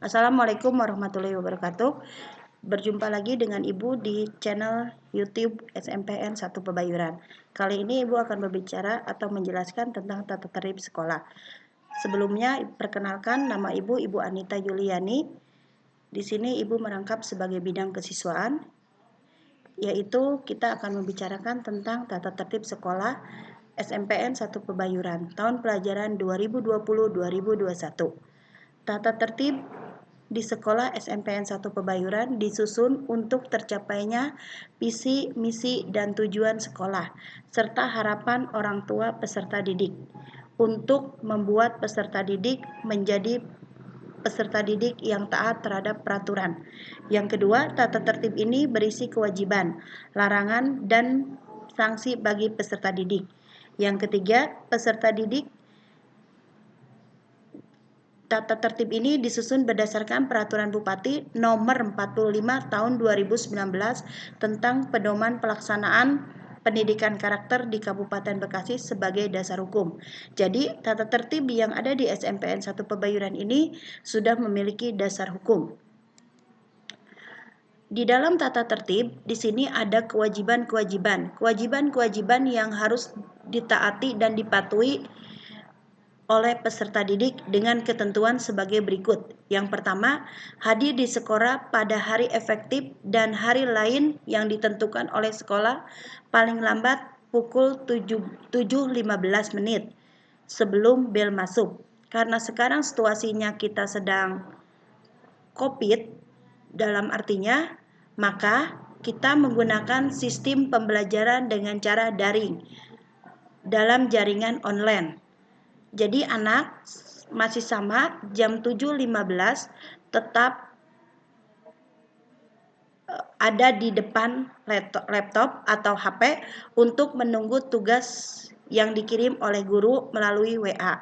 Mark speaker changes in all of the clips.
Speaker 1: Assalamualaikum warahmatullahi wabarakatuh. Berjumpa lagi dengan Ibu di channel YouTube SMPN 1 Pebayuran. Kali ini Ibu akan berbicara atau menjelaskan tentang tata tertib sekolah. Sebelumnya, perkenalkan nama Ibu, Ibu Anita Yuliani. Di sini Ibu merangkap sebagai bidang kesiswaan, yaitu kita akan membicarakan tentang tata tertib sekolah SMPN 1 Pebayuran tahun pelajaran 2020-2021. Tata tertib di sekolah SMPN 1 Pebayuran disusun untuk tercapainya visi, misi, dan tujuan sekolah, serta harapan orang tua peserta didik untuk membuat peserta didik menjadi peserta didik yang taat terhadap peraturan. Yang kedua, tata tertib ini berisi kewajiban, larangan, dan sanksi bagi peserta didik. Yang ketiga, peserta didik Tata tertib ini disusun berdasarkan Peraturan Bupati Nomor 45 Tahun 2019 tentang pedoman pelaksanaan pendidikan karakter di Kabupaten Bekasi sebagai dasar hukum. Jadi, tata tertib yang ada di SMPN 1 Pebayuran ini sudah memiliki dasar hukum. Di dalam tata tertib, di sini ada kewajiban yang harus ditaati dan dipatuhi oleh peserta didik dengan ketentuan sebagai berikut. Yang pertama, hadir di sekolah pada hari efektif dan hari lain yang ditentukan oleh sekolah paling lambat pukul 7.15 sebelum bel masuk. Karena sekarang situasinya kita sedang COVID, dalam artinya, maka kita menggunakan sistem pembelajaran dengan cara daring dalam jaringan online. Jadi anak masih sama jam 7.15 tetap ada di depan laptop atau HP untuk menunggu tugas yang dikirim oleh guru melalui WA.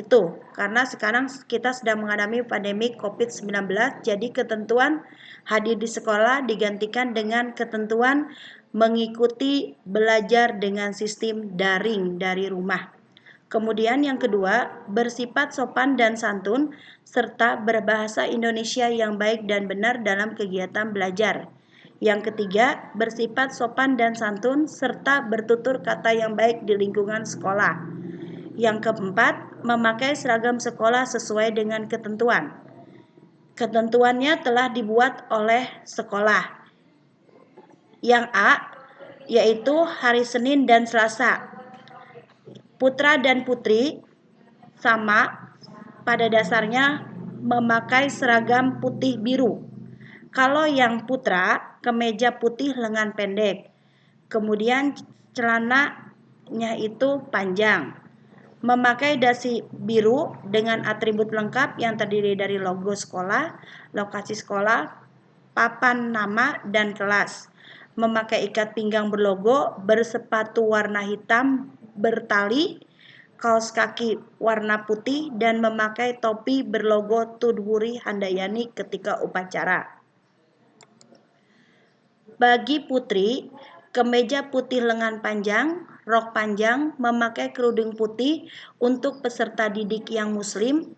Speaker 1: Itu karena sekarang kita sedang mengalami pandemi COVID-19, jadi ketentuan hadir di sekolah digantikan dengan ketentuan mengikuti belajar dengan sistem daring dari rumah. Kemudian yang kedua, bersifat sopan dan santun serta berbahasa Indonesia yang baik dan benar dalam kegiatan belajar. Yang ketiga, bersifat sopan dan santun serta bertutur kata yang baik di lingkungan sekolah. Yang keempat, memakai seragam sekolah sesuai dengan ketentuan. Ketentuannya telah dibuat oleh sekolah. Yang A, yaitu hari Senin dan Selasa. Putra dan putri sama pada dasarnya memakai seragam putih biru. Kalau yang putra, kemeja putih lengan pendek. Kemudian celananya itu panjang. Memakai dasi biru dengan atribut lengkap yang terdiri dari logo sekolah, lokasi sekolah, papan nama, dan kelas. Memakai ikat pinggang berlogo, bersepatu warna hitam bertali, kaos kaki warna putih, dan memakai topi berlogo Tudhuri Handayani ketika upacara. Bagi putri, kemeja putih lengan panjang, rok panjang, memakai kerudung putih untuk peserta didik yang muslim,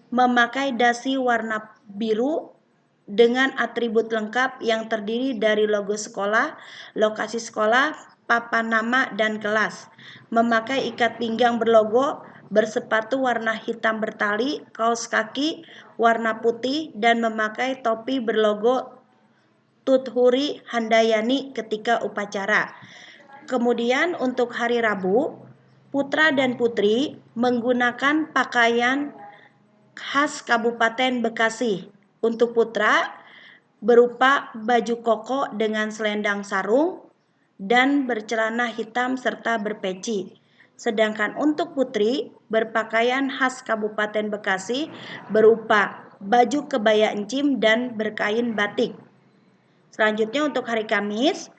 Speaker 1: memakai dasi warna biru dengan atribut lengkap yang terdiri dari logo sekolah, lokasi sekolah, papan nama, dan kelas. Memakai ikat pinggang berlogo, bersepatu warna hitam bertali, kaos kaki warna putih, dan memakai topi berlogo Tudhuri Handayani ketika upacara. Kemudian untuk hari Rabu, putra dan putri menggunakan pakaian khas Kabupaten Bekasi. Untuk putra berupa baju koko dengan selendang sarung dan bercelana hitam serta berpeci. Sedangkan untuk putri berpakaian khas Kabupaten Bekasi berupa baju kebaya encim dan berkain batik. Selanjutnya untuk hari Kamis,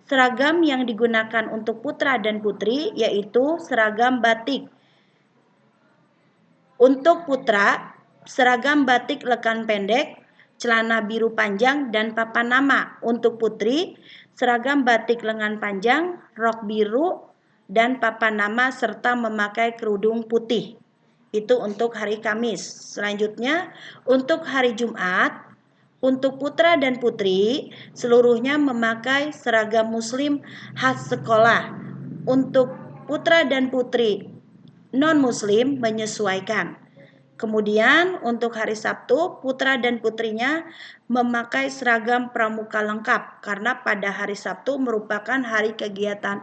Speaker 1: seragam yang digunakan untuk putra dan putri yaitu seragam batik. Untuk putra, seragam batik lengan pendek, celana biru panjang, dan papan nama. Untuk putri, seragam batik lengan panjang, rok biru, dan papan nama serta memakai kerudung putih. Itu untuk hari Kamis. Selanjutnya, untuk hari Jumat, untuk putra dan putri, seluruhnya memakai seragam muslim khas sekolah. Untuk putra dan putri non-muslim menyesuaikan. Kemudian untuk hari Sabtu, putra dan putrinya memakai seragam pramuka lengkap karena pada hari Sabtu merupakan hari kegiatan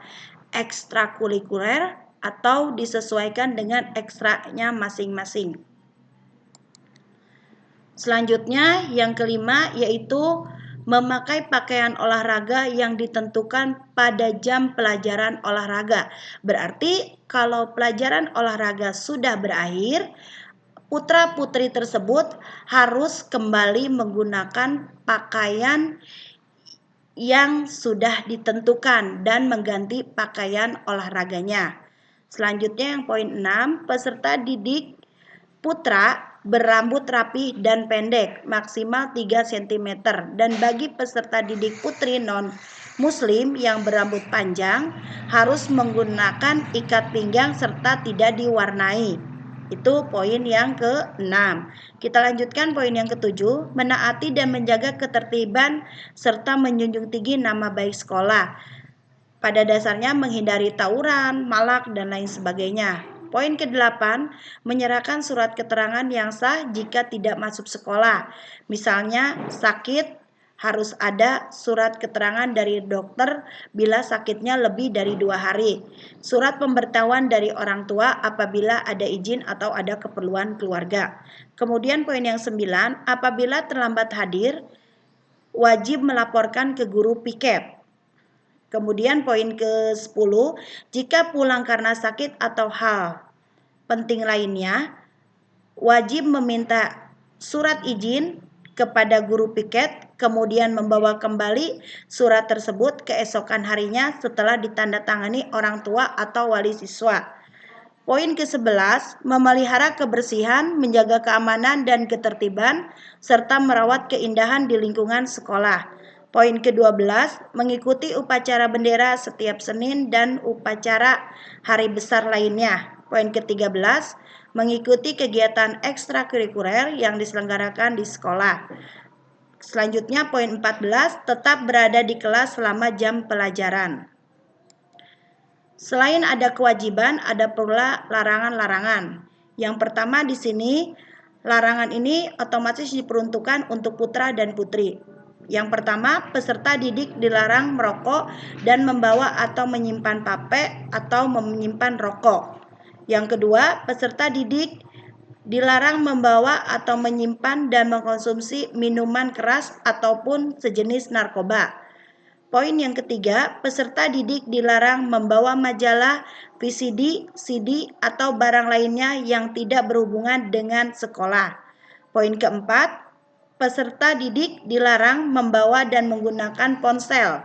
Speaker 1: ekstrakurikuler atau disesuaikan dengan ekstranya masing-masing. Selanjutnya yang kelima yaitu memakai pakaian olahraga yang ditentukan pada jam pelajaran olahraga. Berarti kalau pelajaran olahraga sudah berakhir, putra-putri tersebut harus kembali menggunakan pakaian yang sudah ditentukan dan mengganti pakaian olahraganya. Selanjutnya yang poin 6, peserta didik putra berambut rapi dan pendek maksimal 3 cm dan bagi peserta didik putri non muslim yang berambut panjang harus menggunakan ikat pinggang serta tidak diwarnai. Itu poin yang ke-6. Kita lanjutkan poin yang ke-7, menaati dan menjaga ketertiban serta menjunjung tinggi nama baik sekolah. Pada dasarnya menghindari tawuran, malak, dan lain sebagainya. Poin ke-8, menyerahkan surat keterangan yang sah jika tidak masuk sekolah. Misalnya sakit, harus ada surat keterangan dari dokter bila sakitnya lebih dari 2 hari. Surat pemberitahuan dari orang tua apabila ada izin atau ada keperluan keluarga. Kemudian poin yang 9, apabila terlambat hadir, wajib melaporkan ke guru piket. Kemudian poin ke-10, jika pulang karena sakit atau hal penting lainnya, wajib meminta surat izin kepada guru piket, kemudian membawa kembali surat tersebut keesokan harinya setelah ditandatangani orang tua atau wali siswa. Poin ke-11, memelihara kebersihan, menjaga keamanan dan ketertiban, serta merawat keindahan di lingkungan sekolah. Poin ke-12, mengikuti upacara bendera setiap Senin dan upacara hari besar lainnya. Poin ke-13, mengikuti kegiatan ekstrakurikuler yang diselenggarakan di sekolah. Selanjutnya poin 14, tetap berada di kelas selama jam pelajaran. Selain ada kewajiban, ada pula larangan-larangan. Yang pertama di sini, larangan ini otomatis diperuntukkan untuk putra dan putri. Yang pertama, peserta didik dilarang merokok dan membawa atau menyimpan vape atau menyimpan rokok. Yang kedua, peserta didik dilarang membawa atau menyimpan dan mengkonsumsi minuman keras ataupun sejenis narkoba. Poin yang ketiga, peserta didik dilarang membawa majalah, VCD, CD, atau barang lainnya yang tidak berhubungan dengan sekolah. Poin keempat, peserta didik dilarang membawa dan menggunakan ponsel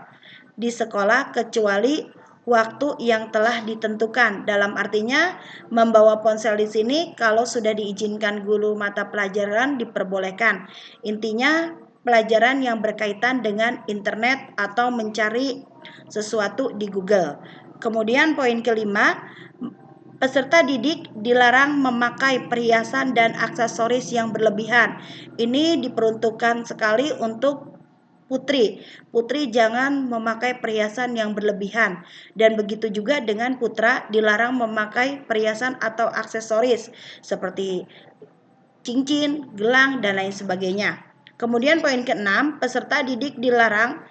Speaker 1: di sekolah kecuali waktu yang telah ditentukan. Dalam artinya, membawa ponsel di sini kalau sudah diizinkan guru mata pelajaran diperbolehkan. Intinya, pelajaran yang berkaitan dengan internet atau mencari sesuatu di Google. Kemudian poin kelima, peserta didik dilarang memakai perhiasan dan aksesoris yang berlebihan. Ini diperuntukkan sekali untuk putri. Putri jangan memakai perhiasan yang berlebihan. Dan begitu juga dengan putra dilarang memakai perhiasan atau aksesoris seperti cincin, gelang, dan lain sebagainya. Kemudian poin ke-6, peserta didik dilarang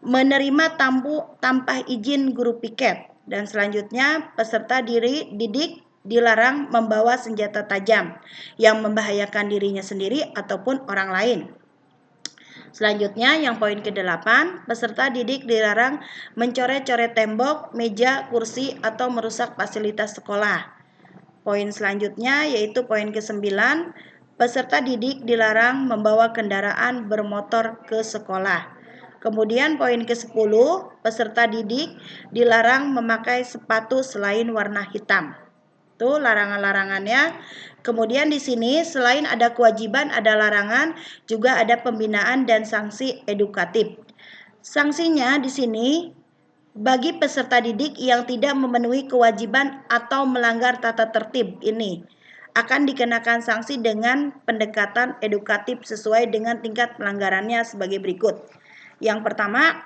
Speaker 1: menerima tamu tanpa izin guru piket. Dan selanjutnya peserta didik dilarang membawa senjata tajam yang membahayakan dirinya sendiri ataupun orang lain. Selanjutnya yang poin ke-8, peserta didik dilarang mencoret-coret tembok, meja, kursi, atau merusak fasilitas sekolah. Poin selanjutnya yaitu poin ke-9, peserta didik dilarang membawa kendaraan bermotor ke sekolah. Kemudian poin ke-10, peserta didik dilarang memakai sepatu selain warna hitam. Itu larangan-larangannya. Kemudian di sini selain ada kewajiban, ada larangan, juga ada pembinaan dan sanksi edukatif. Sanksinya di sini bagi peserta didik yang tidak memenuhi kewajiban atau melanggar tata tertib ini akan dikenakan sanksi dengan pendekatan edukatif sesuai dengan tingkat pelanggarannya sebagai berikut. Yang pertama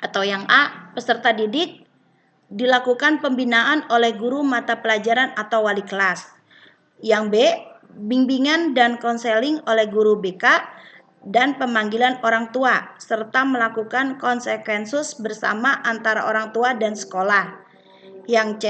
Speaker 1: atau yang A, peserta didik dilakukan pembinaan oleh guru mata pelajaran atau wali kelas. Yang B, bimbingan dan konseling oleh guru BK dan pemanggilan orang tua serta melakukan konsekensus bersama antara orang tua dan sekolah. Yang C,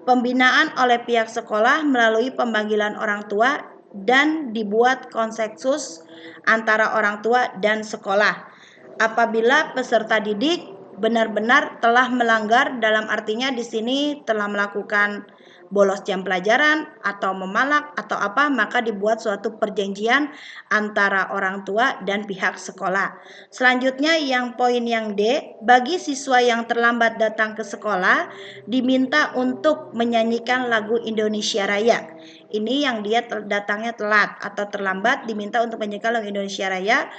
Speaker 1: pembinaan oleh pihak sekolah melalui pemanggilan orang tua dan dibuat konsensus antara orang tua dan sekolah. Apabila peserta didik benar-benar telah melanggar, dalam artinya di sini telah melakukan bolos jam pelajaran atau memalak atau apa, maka dibuat suatu perjanjian antara orang tua dan pihak sekolah. Selanjutnya yang poin yang D, bagi siswa yang terlambat datang ke sekolah diminta untuk menyanyikan lagu Indonesia Raya. Ini yang dia datangnya telat atau terlambat diminta untuk menyanyikan lagu Indonesia Raya,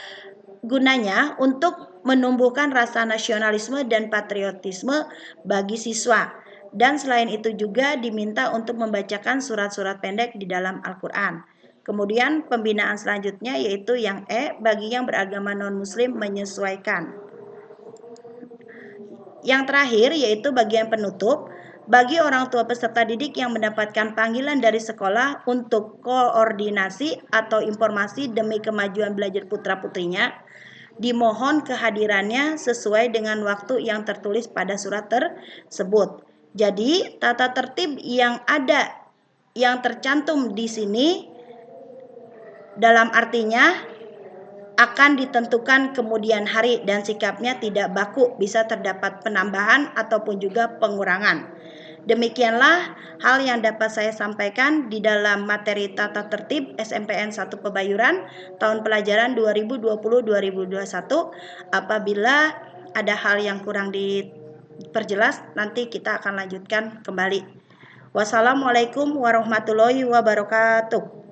Speaker 1: gunanya untuk menumbuhkan rasa nasionalisme dan patriotisme bagi siswa. Dan selain itu juga diminta untuk membacakan surat-surat pendek di dalam Al-Quran. Kemudian pembinaan selanjutnya yaitu yang E, bagi yang beragama non-muslim menyesuaikan. Yang terakhir yaitu bagian penutup, bagi orang tua peserta didik yang mendapatkan panggilan dari sekolah untuk koordinasi atau informasi demi kemajuan belajar putra-putrinya, dimohon kehadirannya sesuai dengan waktu yang tertulis pada surat tersebut. Jadi, tata tertib yang ada yang tercantum di sini dalam artinya akan ditentukan kemudian hari dan sikapnya tidak baku, bisa terdapat penambahan ataupun juga pengurangan. Demikianlah hal yang dapat saya sampaikan di dalam materi tata tertib SMPN 1 Pebayuran tahun pelajaran 2020-2021. Apabila ada hal yang kurang diperjelas, nanti kita akan lanjutkan kembali. Wassalamualaikum warahmatullahi wabarakatuh.